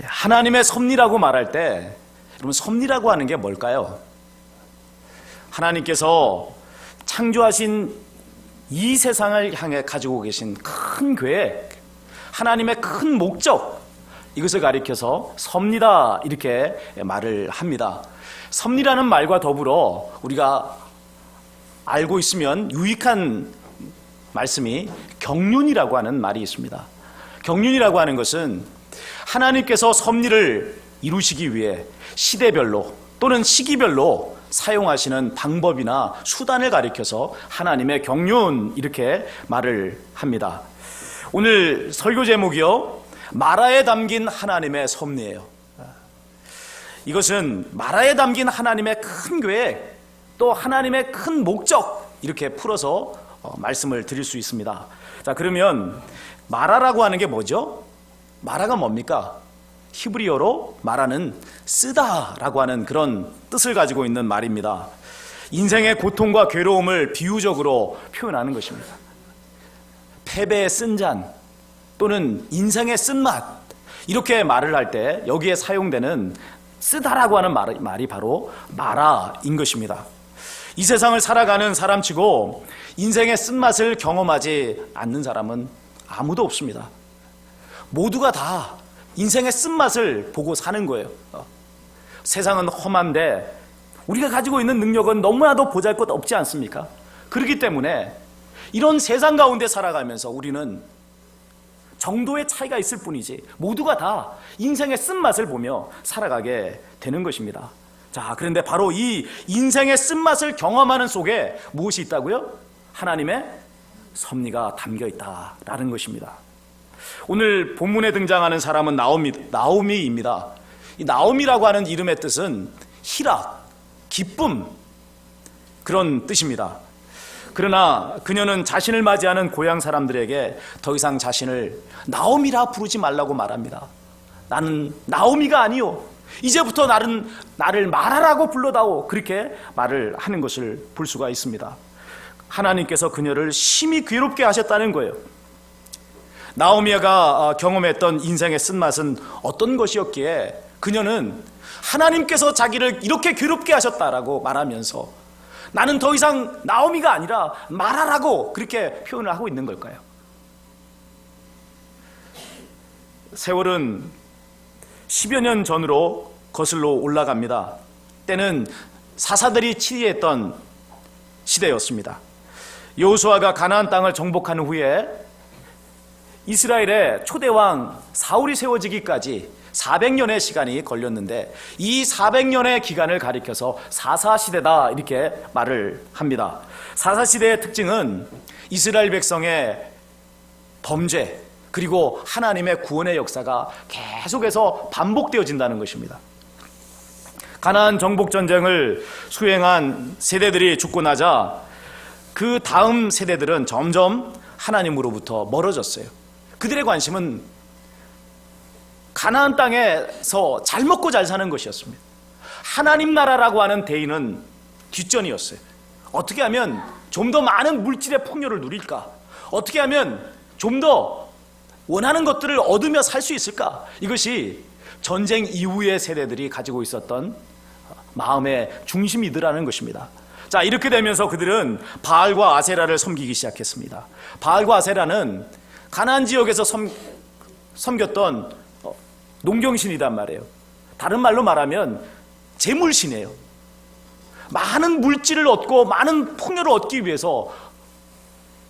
하나님의 섭리라고 말할 때 여러분, 섭리라고 하는 게 뭘까요? 하나님께서 창조하신 이 세상을 향해 가지고 계신 큰 계획, 하나님의 큰 목적, 이것을 가리켜서 섭리다 이렇게 말을 합니다. 섭리라는 말과 더불어 우리가 알고 있으면 유익한 말씀이 경륜이라고 하는 말이 있습니다. 경륜이라고 하는 것은 하나님께서 섭리를 이루시기 위해 시대별로 또는 시기별로 사용하시는 방법이나 수단을 가리켜서 하나님의 경륜 이렇게 말을 합니다. 오늘 설교 제목이요, 마라에 담긴 하나님의 섭리예요. 이것은 마라에 담긴 하나님의 큰 계획, 또 하나님의 큰 목적, 이렇게 풀어서 말씀을 드릴 수 있습니다. 자, 그러면 마라라고 하는 게 뭐죠? 마라가 뭡니까? 히브리어로 마라는 쓰다라고 하는 그런 뜻을 가지고 있는 말입니다. 인생의 고통과 괴로움을 비유적으로 표현하는 것입니다. 패배의 쓴잔 또는 인생의 쓴맛, 이렇게 말을 할 때 여기에 사용되는 쓰다라고 하는 말이 바로 마라인 것입니다. 이 세상을 살아가는 사람치고 인생의 쓴맛을 경험하지 않는 사람은 아무도 없습니다. 모두가 다 인생의 쓴맛을 보고 사는 거예요. 세상은 험한데 우리가 가지고 있는 능력은 너무나도 보잘것 없지 않습니까? 그렇기 때문에 이런 세상 가운데 살아가면서 우리는 정도의 차이가 있을 뿐이지 모두가 다 인생의 쓴맛을 보며 살아가게 되는 것입니다. 자, 그런데 바로 이 인생의 쓴맛을 경험하는 속에 무엇이 있다고요? 하나님의 섭리가 담겨 있다라는 것입니다. 오늘 본문에 등장하는 사람은 나오미입니다. 이 나오미라고 하는 이름의 뜻은 희락, 기쁨, 그런 뜻입니다. 그러나 그녀는 자신을 맞이하는 고향 사람들에게 더 이상 자신을 나오미라 부르지 말라고 말합니다. 나는 나오미가 아니요, 이제부터 나를 마라라고 불러다오, 그렇게 말을 하는 것을 볼 수가 있습니다. 하나님께서 그녀를 심히 괴롭게 하셨다는 거예요. 나오미가 경험했던 인생의 쓴맛은 어떤 것이었기에 그녀는 하나님께서 자기를 이렇게 괴롭게 하셨다라고 말하면서 나는 더 이상 나오미가 아니라 마라라고 그렇게 표현을 하고 있는 걸까요? 세월은 10여 년 전으로 거슬러 올라갑니다. 때는 사사들이 치리했던 시대였습니다. 여호수아가 가나안 땅을 정복한 후에 이스라엘의 초대왕 사울이 세워지기까지 400년의 시간이 걸렸는데 이 400년의 기간을 가리켜서 사사시대다 이렇게 말을 합니다. 사사시대의 특징은 이스라엘 백성의 범죄 그리고 하나님의 구원의 역사가 계속해서 반복되어진다는 것입니다. 가나안 정복 전쟁을 수행한 세대들이 죽고 나자 그 다음 세대들은 점점 하나님으로부터 멀어졌어요. 그들의 관심은 가나안 땅에서 잘 먹고 잘 사는 것이었습니다. 하나님 나라라고 하는 대의는 뒷전이었어요. 어떻게 하면 좀 더 많은 물질의 풍요를 누릴까? 어떻게 하면 좀 더 원하는 것들을 얻으며 살 수 있을까? 이것이 전쟁 이후의 세대들이 가지고 있었던 마음의 중심이더라는 것입니다. 자, 이렇게 되면서 그들은 바알과 아세라를 섬기기 시작했습니다. 바알과 아세라는 가나안 지역에서 섬겼던 농경신이란 말이에요. 다른 말로 말하면 재물신이에요. 많은 물질을 얻고 많은 풍요를 얻기 위해서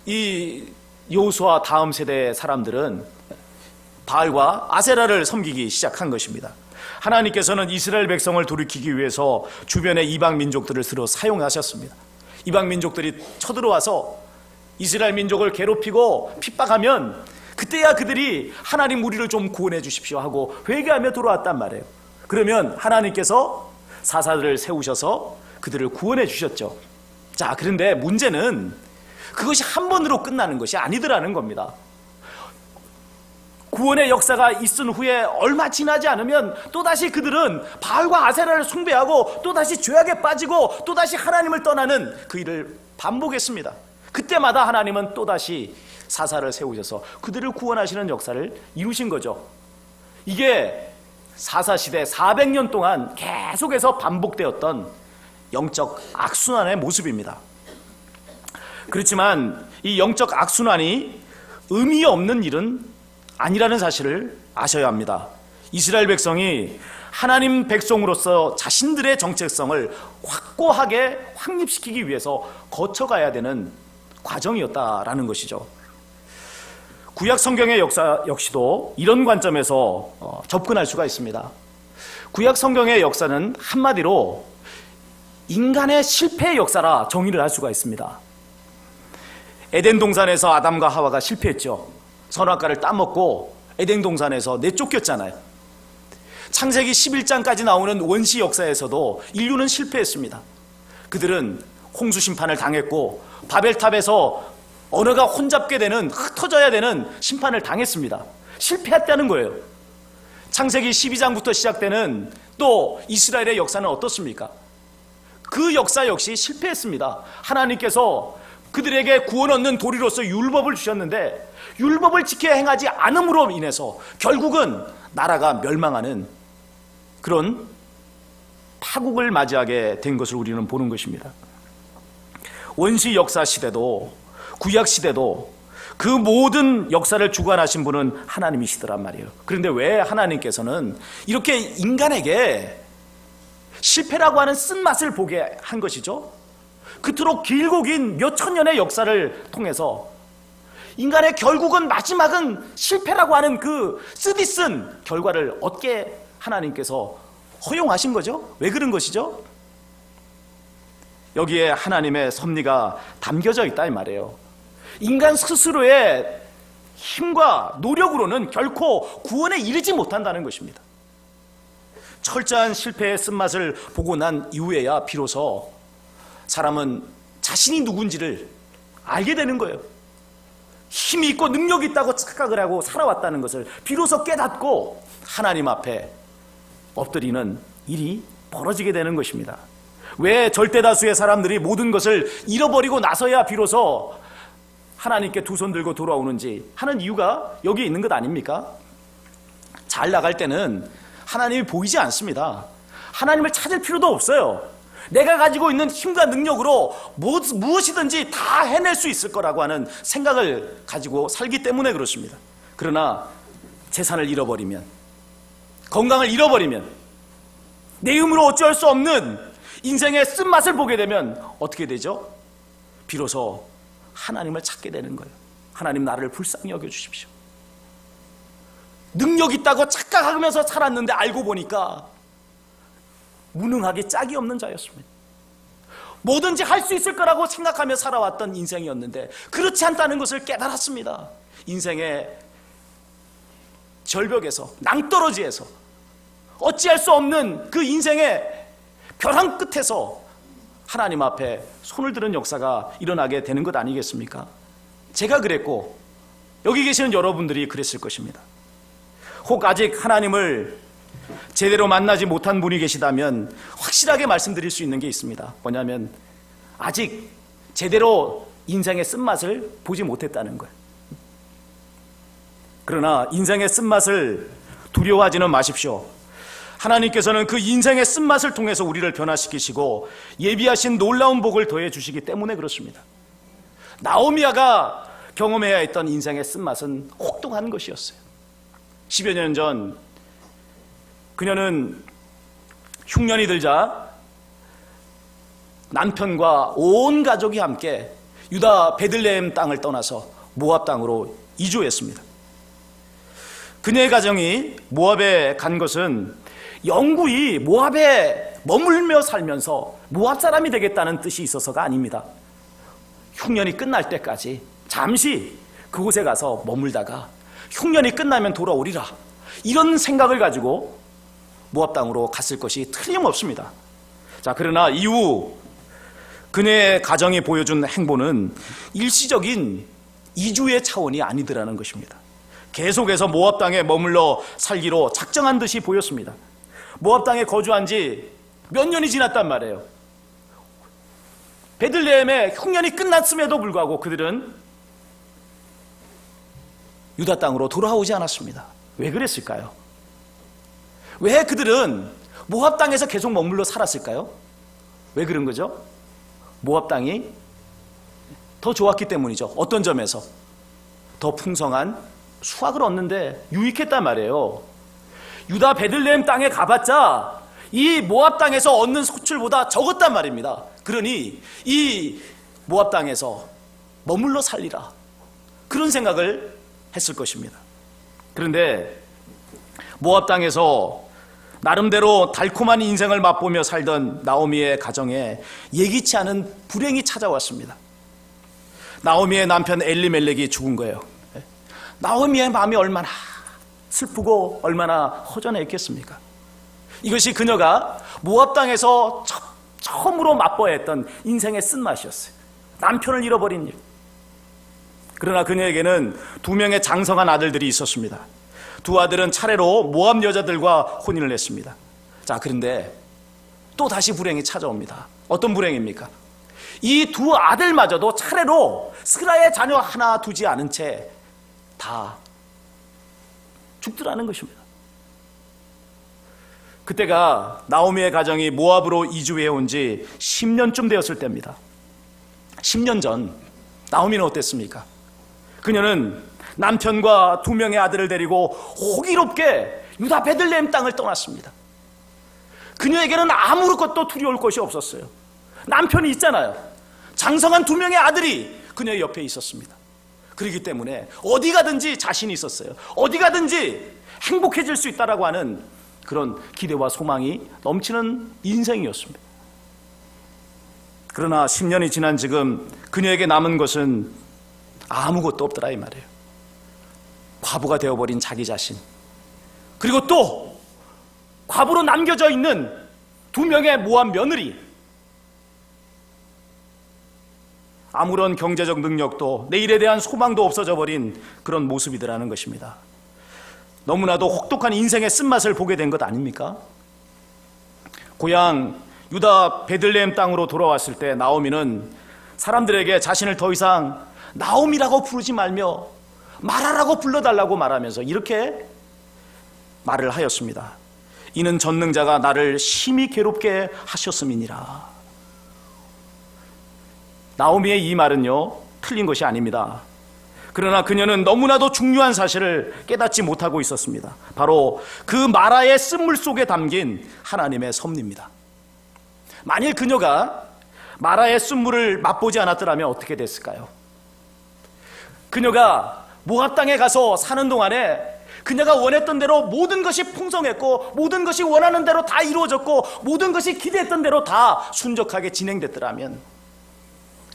이 여호수아 다음 세대의 사람들은 바알과 아세라를 섬기기 시작한 것입니다. 하나님께서는 이스라엘 백성을 돌이키기 위해서 주변의 이방 민족들을 서로 사용하셨습니다. 이방 민족들이 쳐들어와서 이스라엘 민족을 괴롭히고 핍박하면 그때야 그들이 하나님 우리를 좀 구원해 주십시오 하고 회개하며 돌아왔단 말이에요. 그러면 하나님께서 사사들을 세우셔서 그들을 구원해 주셨죠. 자, 그런데 문제는 그것이 한 번으로 끝나는 것이 아니더라는 겁니다. 구원의 역사가 있은 후에 얼마 지나지 않으면 또다시 그들은 바알과 아세라를 숭배하고 또다시 죄악에 빠지고 또다시 하나님을 떠나는 그 일을 반복했습니다. 그때마다 하나님은 또다시 사사를 세우셔서 그들을 구원하시는 역사를 이루신 거죠. 이게 사사시대 400년 동안 계속해서 반복되었던 영적 악순환의 모습입니다. 그렇지만 이 영적 악순환이 의미 없는 일은 아니라는 사실을 아셔야 합니다. 이스라엘 백성이 하나님 백성으로서 자신들의 정체성을 확고하게 확립시키기 위해서 거쳐가야 되는 과정이었다라는 것이죠. 구약 성경의 역사 역시도 이런 관점에서 접근할 수가 있습니다. 구약 성경의 역사는 한마디로 인간의 실패의 역사라 정의를 할 수가 있습니다. 에덴 동산에서 아담과 하와가 실패했죠. 선악과를 따먹고 에덴 동산에서 내쫓겼잖아요. 창세기 11장까지 나오는 원시 역사에서도 인류는 실패했습니다. 그들은 홍수 심판을 당했고 바벨탑에서 언어가 혼잡게 되는, 흩어져야 되는 심판을 당했습니다. 실패했다는 거예요. 창세기 12장부터 시작되는 또 이스라엘의 역사는 어떻습니까? 그 역사 역시 실패했습니다. 하나님께서 그들에게 구원 얻는 도리로서 율법을 주셨는데 율법을 지켜 행하지 않음으로 인해서 결국은 나라가 멸망하는 그런 파국을 맞이하게 된 것을 우리는 보는 것입니다. 원시 역사 시대도 구약 시대도 그 모든 역사를 주관하신 분은 하나님이시더란 말이에요. 그런데 왜 하나님께서는 이렇게 인간에게 실패라고 하는 쓴맛을 보게 한 것이죠? 그토록 길고 긴 몇천 년의 역사를 통해서 인간의 결국은 마지막은 실패라고 하는 그 쓰디쓴 결과를 얻게 하나님께서 허용하신 거죠? 왜 그런 것이죠? 여기에 하나님의 섭리가 담겨져 있다 이 말이에요. 인간 스스로의 힘과 노력으로는 결코 구원에 이르지 못한다는 것입니다. 철저한 실패의 쓴맛을 보고 난 이후에야 비로소 사람은 자신이 누군지를 알게 되는 거예요. 힘이 있고 능력이 있다고 착각을 하고 살아왔다는 것을 비로소 깨닫고 하나님 앞에 엎드리는 일이 벌어지게 되는 것입니다. 왜 절대다수의 사람들이 모든 것을 잃어버리고 나서야 비로소 하나님께 두 손 들고 돌아오는지 하는 이유가 여기 있는 것 아닙니까? 잘 나갈 때는 하나님이 보이지 않습니다. 하나님을 찾을 필요도 없어요. 내가 가지고 있는 힘과 능력으로 무엇이든지 다 해낼 수 있을 거라고 하는 생각을 가지고 살기 때문에 그렇습니다. 그러나 재산을 잃어버리면, 건강을 잃어버리면, 내 힘으로 어찌할 수 없는 인생의 쓴맛을 보게 되면 어떻게 되죠? 비로소 하나님을 찾게 되는 거예요. 하나님 나를 불쌍히 여겨주십시오. 능력 있다고 착각하면서 살았는데 알고 보니까 무능하게 짝이 없는 자였습니다. 뭐든지 할 수 있을 거라고 생각하며 살아왔던 인생이었는데 그렇지 않다는 것을 깨달았습니다. 인생의 절벽에서, 낭떠러지에서 어찌할 수 없는 그 인생의 벼랑 끝에서 하나님 앞에 손을 드는 역사가 일어나게 되는 것 아니겠습니까? 제가 그랬고 여기 계시는 여러분들이 그랬을 것입니다. 혹 아직 하나님을 제대로 만나지 못한 분이 계시다면 확실하게 말씀드릴 수 있는 게 있습니다. 뭐냐면 아직 제대로 인생의 쓴맛을 보지 못했다는 거예요. 그러나 인생의 쓴맛을 두려워하지는 마십시오. 하나님께서는 그 인생의 쓴맛을 통해서 우리를 변화시키시고 예비하신 놀라운 복을 더해 주시기 때문에 그렇습니다. 나오미아가 경험해야 했던 인생의 쓴맛은 혹독한 것이었어요. 10여 년 전 그녀는 흉년이 들자 남편과 온 가족이 함께 유다 베들레헴 땅을 떠나서 모압 땅으로 이주했습니다. 그녀의 가정이 모압에 간 것은 영구히 모압에 머물며 살면서 모압 사람이 되겠다는 뜻이 있어서가 아닙니다. 흉년이 끝날 때까지 잠시 그곳에 가서 머물다가 흉년이 끝나면 돌아오리라, 이런 생각을 가지고 모압 땅으로 갔을 것이 틀림없습니다. 자, 그러나 이후 그녀의 가정이 보여준 행보는 일시적인 이주의 차원이 아니더라는 것입니다. 계속해서 모압 땅에 머물러 살기로 작정한 듯이 보였습니다. 모압 땅에 거주한 지 몇 년이 지났단 말이에요. 베들레헴에 흉년이 끝났음에도 불구하고 그들은 유다 땅으로 돌아오지 않았습니다. 왜 그랬을까요? 왜 그들은 모압 땅에서 계속 머물러 살았을까요? 왜 그런 거죠? 모압 땅이 더 좋았기 때문이죠. 어떤 점에서? 더 풍성한 수확을 얻는데 유익했단 말이에요. 유다 베들레헴 땅에 가봤자 이 모압 땅에서 얻는 소출보다 적었단 말입니다. 그러니 이 모압 땅에서 머물러 살리라, 그런 생각을 했을 것입니다. 그런데 모압 땅에서 나름대로 달콤한 인생을 맛보며 살던 나오미의 가정에 예기치 않은 불행이 찾아왔습니다. 나오미의 남편 엘리멜렉이 죽은 거예요. 나오미의 마음이 얼마나 슬프고 얼마나 허전했겠습니까? 이것이 그녀가 모압 땅에서 처음으로 맛보아야 했던 인생의 쓴맛이었어요. 남편을 잃어버린 일. 그러나 그녀에게는 2명의 장성한 아들들이 있었습니다. 2 아들은 차례로 모압 여자들과 혼인을 했습니다. 자, 그런데 또 다시 불행이 찾아옵니다. 어떤 불행입니까? 이 2 아들마저도 차례로 스라의 자녀 하나 두지 않은 채 다 죽더라는 것입니다. 그때가 나오미의 가정이 모압으로 이주해 온 지 10년쯤 되었을 때입니다. 10년 전 나오미는 어땠습니까? 그녀는 남편과 2명의 아들을 데리고 호기롭게 유다 베들레헴 땅을 떠났습니다. 그녀에게는 아무것도 두려울 것이 없었어요. 남편이 있잖아요. 장성한 2명의 아들이 그녀의 옆에 있었습니다. 그렇기 때문에 어디 가든지 자신이 있었어요. 어디 가든지 행복해질 수 있다라고 하는 그런 기대와 소망이 넘치는 인생이었습니다. 그러나 10년이 지난 지금 그녀에게 남은 것은 아무것도 없더라 이 말이에요. 과부가 되어버린 자기 자신, 그리고 또 과부로 남겨져 있는 2명의 모압 며느리, 아무런 경제적 능력도 내일에 대한 소망도 없어져 버린 그런 모습이더라는 것입니다. 너무나도 혹독한 인생의 쓴맛을 보게 된 것 아닙니까? 고향 유다 베들레헴 땅으로 돌아왔을 때 나오미는 사람들에게 자신을 더 이상 나오미라고 부르지 말며 마라라고 불러달라고 말하면서 이렇게 말을 하였습니다. 이는 전능자가 나를 심히 괴롭게 하셨음이니라. 나오미의 이 말은요, 틀린 것이 아닙니다. 그러나 그녀는 너무나도 중요한 사실을 깨닫지 못하고 있었습니다. 바로 그 마라의 쓴물 속에 담긴 하나님의 섭리입니다. 만일 그녀가 마라의 쓴물을 맛보지 않았더라면 어떻게 됐을까요? 그녀가 모압 땅에 가서 사는 동안에 그녀가 원했던 대로 모든 것이 풍성했고 모든 것이 원하는 대로 다 이루어졌고 모든 것이 기대했던 대로 다 순적하게 진행됐더라면,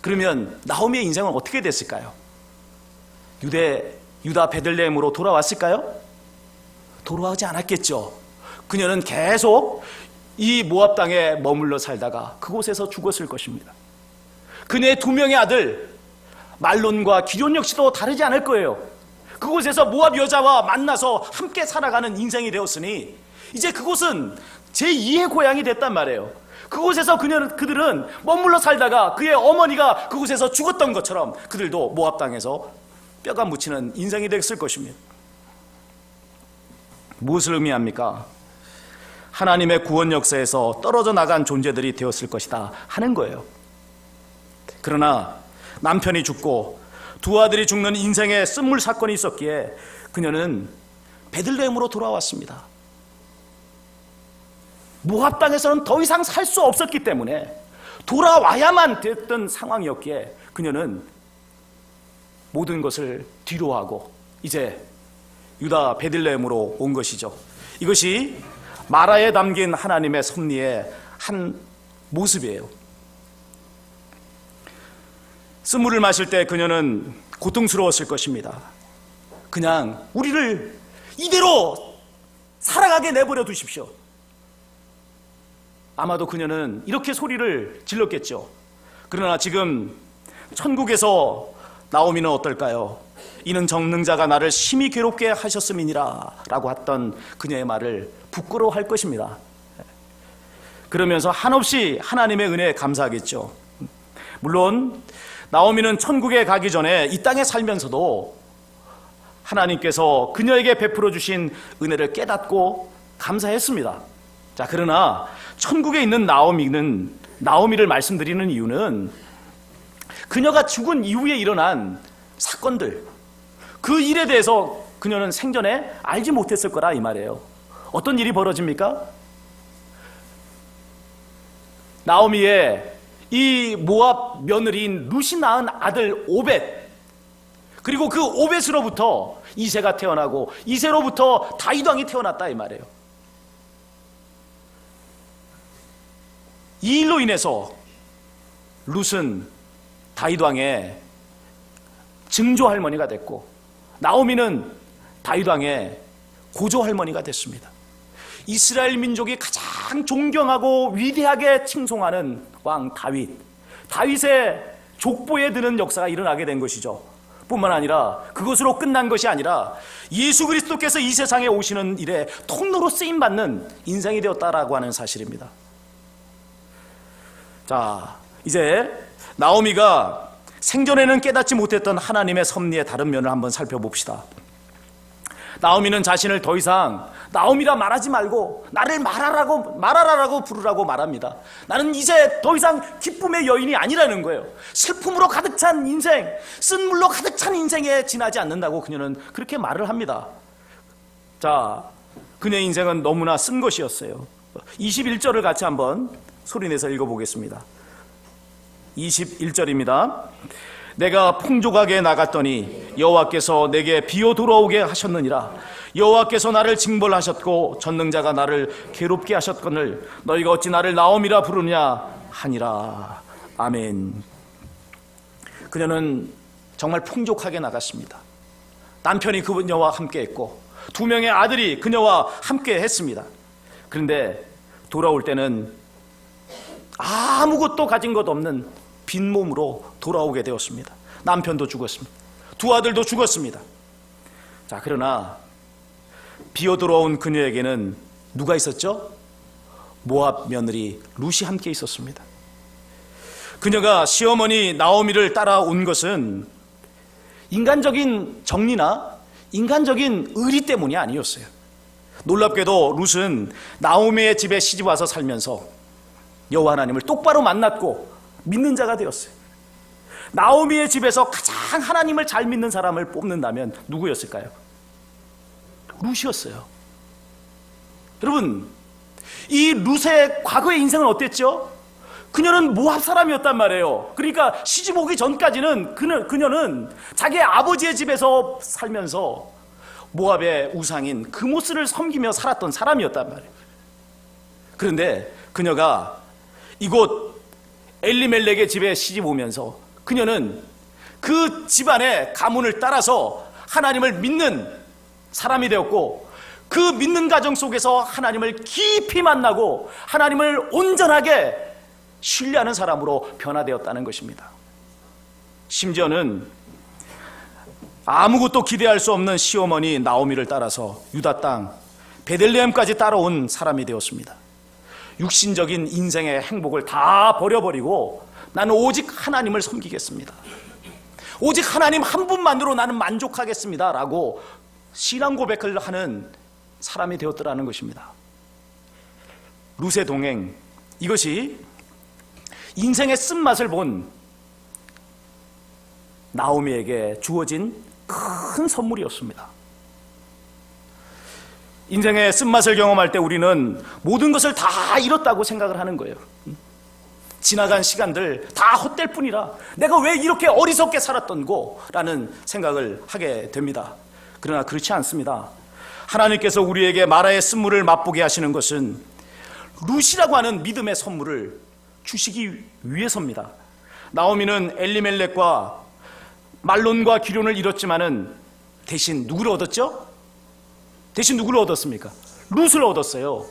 그러면 나오미의 인생은 어떻게 됐을까요? 유다 베들레헴으로 돌아왔을까요? 돌아오지 않았겠죠. 그녀는 계속 이 모압 땅에 머물러 살다가 그곳에서 죽었을 것입니다. 그녀의 2명의 아들 말론과 기럍 역시도 다르지 않을 거예요. 그곳에서 모압 여자와 만나서 함께 살아가는 인생이 되었으니 이제 그곳은 제2의 고향이 됐단 말이에요. 그곳에서 그들은 머물러 살다가 그의 어머니가 그곳에서 죽었던 것처럼 그들도 모압 땅에서 뼈가 묻히는 인생이 됐을 것입니다. 무엇을 의미합니까? 하나님의 구원 역사에서 떨어져 나간 존재들이 되었을 것이다 하는 거예요. 그러나 남편이 죽고 2 아들이 죽는 인생의 쓴물 사건이 있었기에 그녀는 베들레헴으로 돌아왔습니다. 모압 땅에서는 더 이상 살 수 없었기 때문에 돌아와야만 됐던 상황이었기에 그녀는 모든 것을 뒤로하고 이제 유다 베들레헴으로 온 것이죠. 이것이 마라에 담긴 하나님의 섭리의 한 모습이에요. 쓴물을 마실 때 그녀는 고통스러웠을 것입니다. 그냥 우리를 이대로 살아가게 내버려 두십시오. 아마도 그녀는 이렇게 소리를 질렀겠죠. 그러나 지금 천국에서 나오미는 어떨까요? 이는 전능자가 나를 심히 괴롭게 하셨음이니라 라고 했던 그녀의 말을 부끄러워할 것입니다. 그러면서 한없이 하나님의 은혜에 감사하겠죠. 물론 나오미는 천국에 가기 전에 이 땅에 살면서도 하나님께서 그녀에게 베풀어 주신 은혜를 깨닫고 감사했습니다. 자, 그러나 천국에 있는 나오미를 말씀드리는 이유는 그녀가 죽은 이후에 일어난 사건들, 그 일에 대해서 그녀는 생전에 알지 못했을 거라 이 말이에요. 어떤 일이 벌어집니까? 나오미의 이 모압 며느리인 룻이 낳은 아들 오벳, 그리고 그 오벳으로부터 이새가 태어나고 이새로부터 다윗 왕이 태어났다 이 말이에요. 이 일로 인해서 룻은 다윗 왕의 증조 할머니가 됐고 나오미는 다윗 왕의 고조 할머니가 됐습니다. 이스라엘 민족이 가장 존경하고 위대하게 칭송하는 왕 다윗, 다윗의 족보에 드는 역사가 일어나게 된 것이죠. 뿐만 아니라 그것으로 끝난 것이 아니라 예수 그리스도께서 이 세상에 오시는 일에 통로로 쓰임받는 인생이 되었다라고 하는 사실입니다. 자, 이제 나오미가 생전에는 깨닫지 못했던 하나님의 섭리의 다른 면을 한번 살펴봅시다. 나오미는 자신을 더 이상 나오미라 말하지 말고 나를 마라라라고 부르라고 말합니다. 나는 이제 더 이상 기쁨의 여인이 아니라는 거예요. 슬픔으로 가득 찬 인생, 쓴물로 가득 찬 인생에 지나지 않는다고 그녀는 그렇게 말을 합니다. 자, 그녀의 인생은 너무나 쓴 것이었어요. 21절을 같이 한번 소리내서 읽어보겠습니다. 21절입니다. 내가 풍족하게 나갔더니 여호와께서 내게 비어 돌아오게 하셨느니라. 여호와께서 나를 징벌하셨고 전능자가 나를 괴롭게 하셨거늘 너희가 어찌 나를 나오미라 부르냐 하니라. 아멘. 그녀는 정말 풍족하게 나갔습니다. 남편이 그녀와 함께 했고 2명의 아들이 그녀와 함께 했습니다. 그런데 돌아올 때는 아무것도 가진 것 없는 빈몸으로 돌아오게 되었습니다. 남편도 죽었습니다. 2 아들도 죽었습니다. 자, 그러나 비어 돌아온 그녀에게는 누가 있었죠? 모압 며느리 룻이 함께 있었습니다. 그녀가 시어머니 나오미를 따라온 것은 인간적인 정리나 인간적인 의리 때문이 아니었어요. 놀랍게도 룻은 나오미의 집에 시집 와서 살면서 여호와 하나님을 똑바로 만났고 믿는 자가 되었어요. 나오미의 집에서 가장 하나님을 잘 믿는 사람을 뽑는다면 누구였을까요? 룻이었어요. 여러분, 이 룻의 과거의 인생은 어땠죠? 그녀는 모압 사람이었단 말이에요. 그러니까 시집 오기 전까지는 그녀는 자기 아버지의 집에서 살면서 모압의 우상인 그모스를 섬기며 살았던 사람이었단 말이에요. 그런데 그녀가 이곳 엘리멜렉의 집에 시집 오면서 그녀는 그 집안의 가문을 따라서 하나님을 믿는 사람이 되었고 그 믿는 가정 속에서 하나님을 깊이 만나고 하나님을 온전하게 신뢰하는 사람으로 변화되었다는 것입니다. 심지어는 아무것도 기대할 수 없는 시어머니 나오미를 따라서 유다 땅 베들레헴까지 따라온 사람이 되었습니다. 육신적인 인생의 행복을 다 버려버리고 나는 오직 하나님을 섬기겠습니다. 오직 하나님 한 분만으로 나는 만족하겠습니다 라고 신앙 고백을 하는 사람이 되었더라는 것입니다. 룻의 동행, 이것이 인생의 쓴맛을 본 나오미에게 주어진 큰 선물이었습니다. 인생의 쓴맛을 경험할 때 우리는 모든 것을 다 잃었다고 생각을 하는 거예요. 지나간 시간들 다 헛될 뿐이라 내가 왜 이렇게 어리석게 살았던고 라는 생각을 하게 됩니다. 그러나 그렇지 않습니다. 하나님께서 우리에게 마라의 쓴물을 맛보게 하시는 것은 룻이라고 하는 믿음의 선물을 주시기 위해서입니다. 나오미는 엘리멜렉과 말론과 기론을 잃었지만은 대신 누구를 얻었죠? 대신 누구를 얻었습니까? 룻을 얻었어요.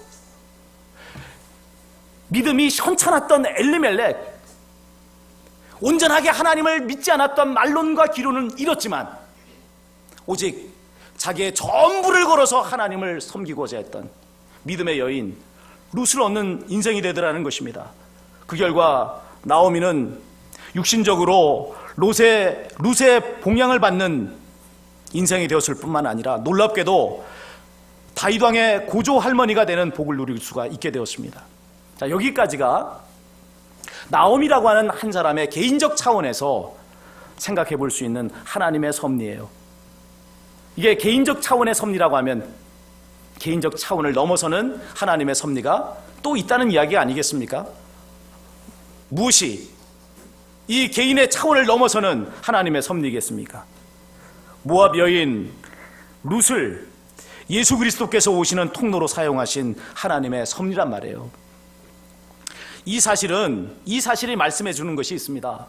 믿음이 현찮았던 엘리멜렉, 온전하게 하나님을 믿지 않았던 말론과 기론은 잃었지만 오직 자기의 전부를 걸어서 하나님을 섬기고자 했던 믿음의 여인 룻을 얻는 인생이 되더라는 것입니다. 그 결과 나오미는 육신적으로 룻의 봉양을 받는 인생이 되었을 뿐만 아니라 놀랍게도 다윗 왕의 고조 할머니가 되는 복을 누릴 수가 있게 되었습니다. 자, 여기까지가 나옴이라고 하는 한 사람의 개인적 차원에서 생각해 볼 수 있는 하나님의 섭리예요. 이게 개인적 차원의 섭리라고 하면 개인적 차원을 넘어서는 하나님의 섭리가 또 있다는 이야기 아니겠습니까? 무엇이 이 개인의 차원을 넘어서는 하나님의 섭리겠습니까? 모압 여인 룻을 예수 그리스도께서 오시는 통로로 사용하신 하나님의 섭리란 말이에요. 이 사실이 말씀해 주는 것이 있습니다.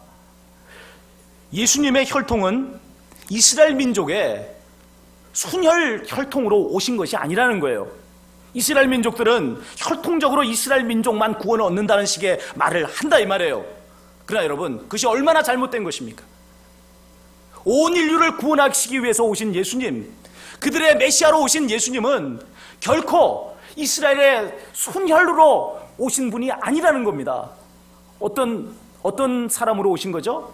예수님의 혈통은 이스라엘 민족의 순혈 혈통으로 오신 것이 아니라는 거예요. 이스라엘 민족들은 혈통적으로 이스라엘 민족만 구원을 얻는다는 식의 말을 한다 이 말이에요. 그러나 여러분, 그것이 얼마나 잘못된 것입니까? 온 인류를 구원하시기 위해서 오신 예수님, 그들의 메시아로 오신 예수님은 결코 이스라엘의 순혈로 오신 분이 아니라는 겁니다. 어떤 사람으로 오신 거죠?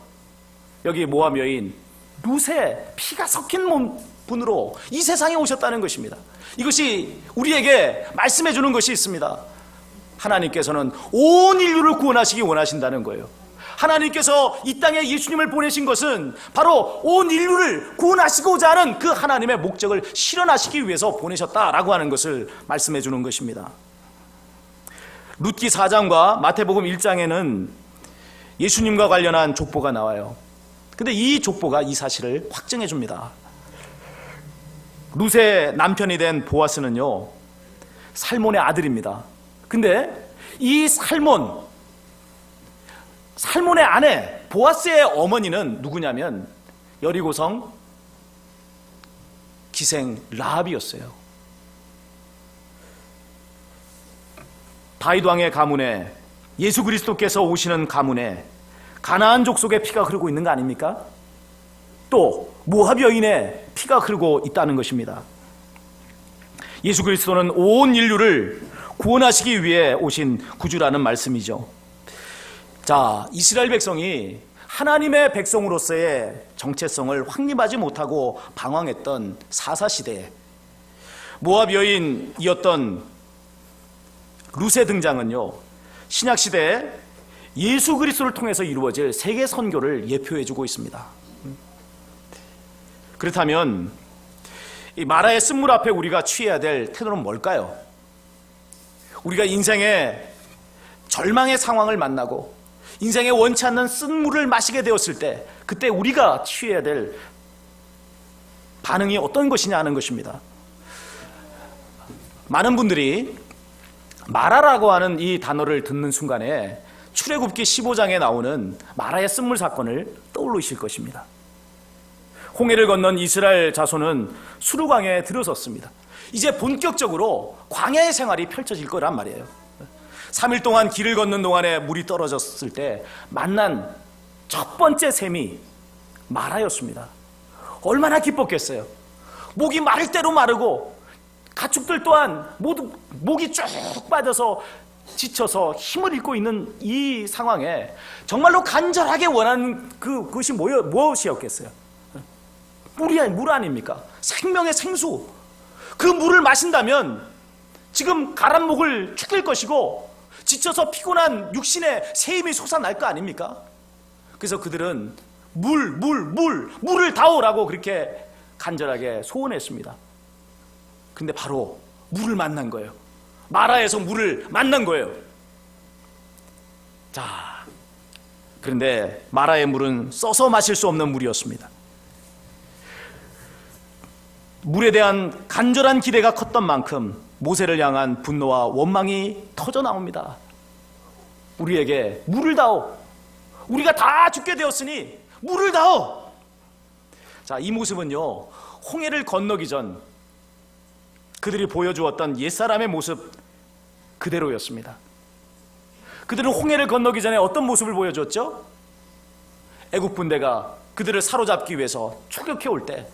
여기 모압 여인 룻의 피가 섞인 분으로 이 세상에 오셨다는 것입니다. 이것이 우리에게 말씀해 주는 것이 있습니다. 하나님께서는 온 인류를 구원하시기 원하신다는 거예요. 하나님께서 이 땅에 예수님을 보내신 것은 바로 온 인류를 구원하시고자 하는 그 하나님의 목적을 실현하시기 위해서 보내셨다라고 하는 것을 말씀해 주는 것입니다. 룻기 4장과 마태복음 1장에는 예수님과 관련한 족보가 나와요. 근데 이 족보가 이 사실을 확증해 줍니다. 룻의 남편이 된 보아스는요, 살몬의 아들입니다. 근데 이 살몬의 아내 보아스의 어머니는 누구냐면 여리고성 기생 라합이었어요. 다윗 왕의 가문에, 예수 그리스도께서 오시는 가문에 가나안 족속의 피가 흐르고 있는 거 아닙니까? 또 모압 여인의 피가 흐르고 있다는 것입니다. 예수 그리스도는 온 인류를 구원하시기 위해 오신 구주라는 말씀이죠. 자, 이스라엘 백성이 하나님의 백성으로서의 정체성을 확립하지 못하고 방황했던 사사시대에 모압 여인이었던 룻의 등장은요, 신약시대에 예수 그리스도를 통해서 이루어질 세계 선교를 예표해주고 있습니다. 그렇다면 이 마라의 쓴물 앞에 우리가 취해야 될 태도는 뭘까요? 우리가 인생의 절망의 상황을 만나고 인생에 원치 않는 쓴물을 마시게 되었을 때 그때 우리가 취해야 될 반응이 어떤 것이냐 하는 것입니다. 많은 분들이 마라라고 하는 이 단어를 듣는 순간에 출애굽기 15장에 나오는 마라의 쓴물 사건을 떠올리실 것입니다. 홍해를 건넌 이스라엘 자손은 수르광에 들어섰습니다. 이제 본격적으로 광야의 생활이 펼쳐질 거란 말이에요. 3일 동안 길을 걷는 동안에 물이 떨어졌을 때 만난 첫 번째 샘이 마라였습니다. 얼마나 기뻤겠어요. 목이 마를 대로 마르고 가축들 또한 모두 목이 쭉 빠져서 지쳐서 힘을 잃고 있는 이 상황에 정말로 간절하게 원하는 그것이 무엇이었겠어요? 물 아닙니까? 생명의 생수. 그 물을 마신다면 지금 가란 목을 죽일 것이고 지쳐서 피곤한 육신의 새 힘이 솟아날 거 아닙니까? 그래서 그들은 물을 다오라고 그렇게 간절하게 소원했습니다. 근데 바로 물을 만난 거예요. 마라에서 물을 만난 거예요. 자, 그런데 마라의 물은 써서 마실 수 없는 물이었습니다. 물에 대한 간절한 기대가 컸던 만큼 모세를 향한 분노와 원망이 터져 나옵니다. 우리에게 물을 다오. 우리가 다 죽게 되었으니 물을 다오. 자, 이 모습은요, 홍해를 건너기 전 그들이 보여주었던 옛사람의 모습 그대로였습니다. 그들은 홍해를 건너기 전에 어떤 모습을 보여줬죠? 애국 군대가 그들을 사로잡기 위해서 추격해 올 때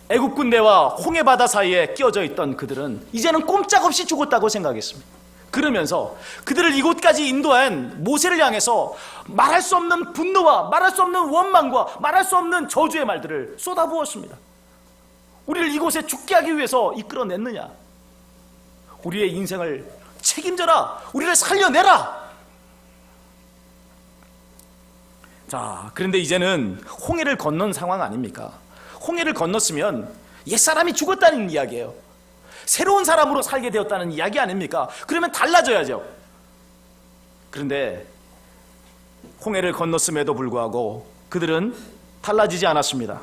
애국 군대와 홍해 바다 사이에 끼어져 있던 그들은 이제는 꼼짝없이 죽었다고 생각했습니다. 그러면서 그들을 이곳까지 인도한 모세를 향해서 말할 수 없는 분노와 말할 수 없는 원망과 말할 수 없는 저주의 말들을 쏟아부었습니다. 우리를 이곳에 죽게 하기 위해서 이끌어냈느냐? 우리의 인생을 책임져라. 우리를 살려내라. 자, 그런데 이제는 홍해를 건넌 상황 아닙니까? 홍해를 건넜으면 옛사람이 죽었다는 이야기예요. 새로운 사람으로 살게 되었다는 이야기 아닙니까? 그러면 달라져야죠. 그런데 홍해를 건넜음에도 불구하고 그들은 달라지지 않았습니다.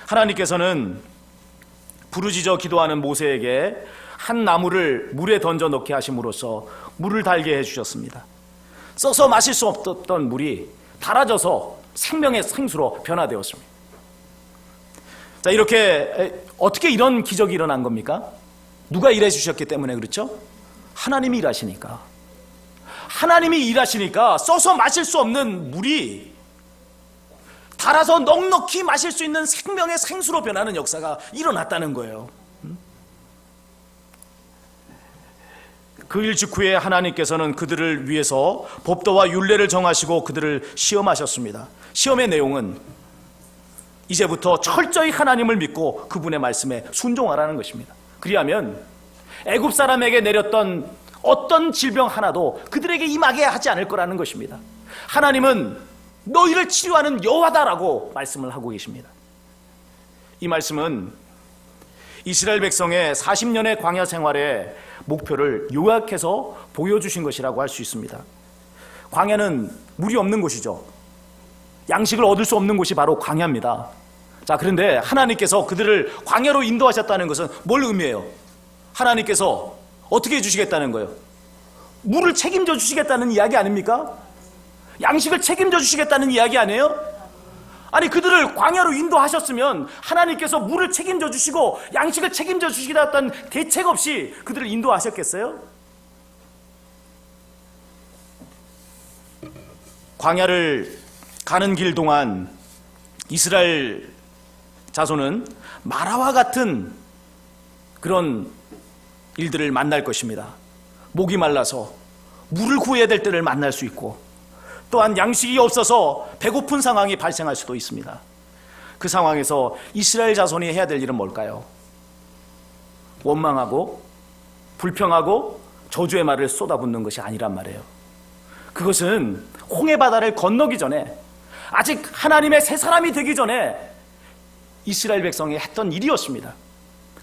하나님께서는 부르짖어 기도하는 모세에게 한 나무를 물에 던져 넣게 하심으로써 물을 달게 해주셨습니다. 써서 마실 수 없었던 물이 달아져서 생명의 생수로 변화되었습니다. 자, 이렇게 어떻게 이런 기적이 일어난 겁니까? 누가 일해 주셨기 때문에 그렇죠? 하나님이 일하시니까. 하나님이 일하시니까 써서 마실 수 없는 물이 달아서 넉넉히 마실 수 있는 생명의 생수로 변하는 역사가 일어났다는 거예요. 그 일 직후에 하나님께서는 그들을 위해서 법도와 율례를 정하시고 그들을 시험하셨습니다. 시험의 내용은 이제부터 철저히 하나님을 믿고 그분의 말씀에 순종하라는 것입니다. 그리하면 애굽 사람에게 내렸던 어떤 질병 하나도 그들에게 임하게 하지 않을 거라는 것입니다. 하나님은 너희를 치료하는 여호와다라고 말씀을 하고 계십니다. 이 말씀은 이스라엘 백성의 40년의 광야 생활의 목표를 요약해서 보여주신 것이라고 할 수 있습니다. 광야는 물이 없는 곳이죠. 양식을 얻을 수 없는 곳이 바로 광야입니다. 자, 그런데 하나님께서 그들을 광야로 인도하셨다는 것은 뭘 의미해요? 하나님께서 어떻게 해주시겠다는 거예요? 물을 책임져 주시겠다는 이야기 아닙니까? 양식을 책임져 주시겠다는 이야기 아니에요? 아니, 그들을 광야로 인도하셨으면 하나님께서 물을 책임져 주시고 양식을 책임져 주시겠다는 대책 없이 그들을 인도하셨겠어요? 광야를 가는 길 동안 이스라엘 자손은 마라와 같은 그런 일들을 만날 것입니다. 목이 말라서 물을 구해야 될 때를 만날 수 있고, 또한 양식이 없어서 배고픈 상황이 발생할 수도 있습니다. 그 상황에서 이스라엘 자손이 해야 될 일은 뭘까요? 원망하고 불평하고 저주의 말을 쏟아붓는 것이 아니란 말이에요. 그것은 홍해 바다를 건너기 전에, 아직 하나님의 새 사람이 되기 전에 이스라엘 백성이 했던 일이었습니다.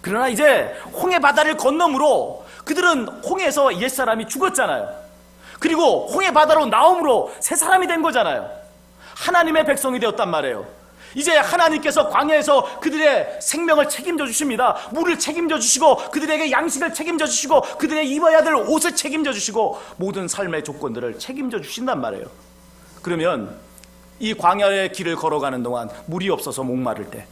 그러나 이제 홍해 바다를 건너므로 그들은 홍해에서 옛사람이 죽었잖아요. 그리고 홍해 바다로 나옴으로 새 사람이 된 거잖아요. 하나님의 백성이 되었단 말이에요. 이제 하나님께서 광야에서 그들의 생명을 책임져 주십니다. 물을 책임져 주시고 그들에게 양식을 책임져 주시고 그들의 입어야 될 옷을 책임져 주시고 모든 삶의 조건들을 책임져 주신단 말이에요. 그러면 이 광야의 길을 걸어가는 동안 물이 없어서 목마를 때,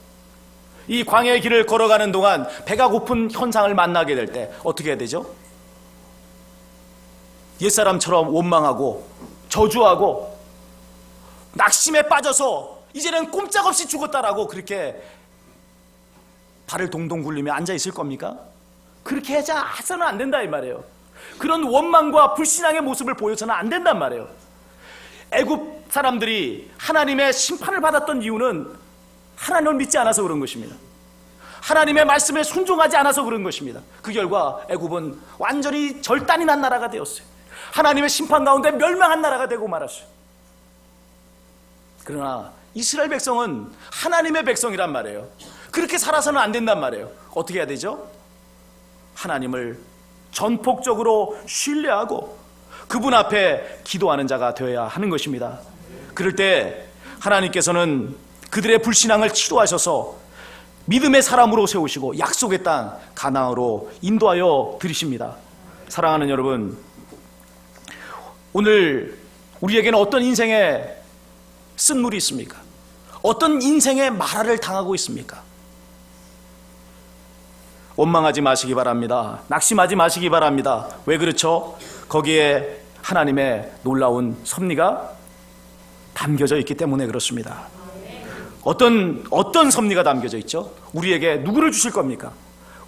이 광야의 길을 걸어가는 동안 배가 고픈 현상을 만나게 될 때 어떻게 해야 되죠? 옛사람처럼 원망하고 저주하고 낙심에 빠져서 이제는 꼼짝없이 죽었다라고 그렇게 발을 동동 굴리며 앉아 있을 겁니까? 그렇게 해서는 안 된다 이 말이에요. 그런 원망과 불신앙의 모습을 보여서는 안 된단 말이에요. 애굽 사람들이 하나님의 심판을 받았던 이유는 하나님을 믿지 않아서 그런 것입니다. 하나님의 말씀에 순종하지 않아서 그런 것입니다. 그 결과 애굽은 완전히 절단이 난 나라가 되었어요. 하나님의 심판 가운데 멸망한 나라가 되고 말았어요. 그러나 이스라엘 백성은 하나님의 백성이란 말이에요. 그렇게 살아서는 안 된단 말이에요. 어떻게 해야 되죠? 하나님을 전폭적으로 신뢰하고 그분 앞에 기도하는 자가 되어야 하는 것입니다. 그럴 때 하나님께서는 그들의 불신앙을 치료하셔서 믿음의 사람으로 세우시고 약속의 땅 가나안으로 인도하여 들이십니다. 사랑하는 여러분, 오늘 우리에게는 어떤 인생의 쓴물이 있습니까? 어떤 인생의 마라를 당하고 있습니까? 원망하지 마시기 바랍니다. 낙심하지 마시기 바랍니다. 왜 그렇죠? 거기에 하나님의 놀라운 섭리가 담겨져 있기 때문에 그렇습니다. 어떤 섭리가 담겨져 있죠? 우리에게 누구를 주실 겁니까?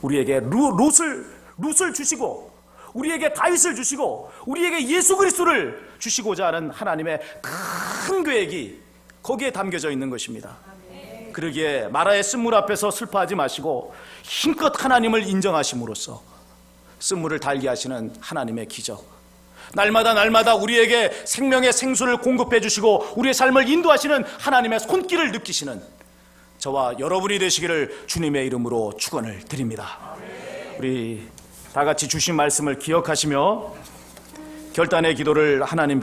우리에게 룻을 주시고 우리에게 다윗을 주시고 우리에게 예수 그리스도를 주시고자 하는 하나님의 큰 계획이 거기에 담겨져 있는 것입니다. 그러기에 마라의 쓴물 앞에서 슬퍼하지 마시고 힘껏 하나님을 인정하심으로써 쓴물을 달게 하시는 하나님의 기적, 날마다 우리에게 생명의 생수를 공급해 주시고 우리의 삶을 인도하시는 하나님의 손길을 느끼시는 저와 여러분이 되시기를 주님의 이름으로 축원을 드립니다. 우리 다 같이 주신 말씀을 기억하시며 결단의 기도를 하나님께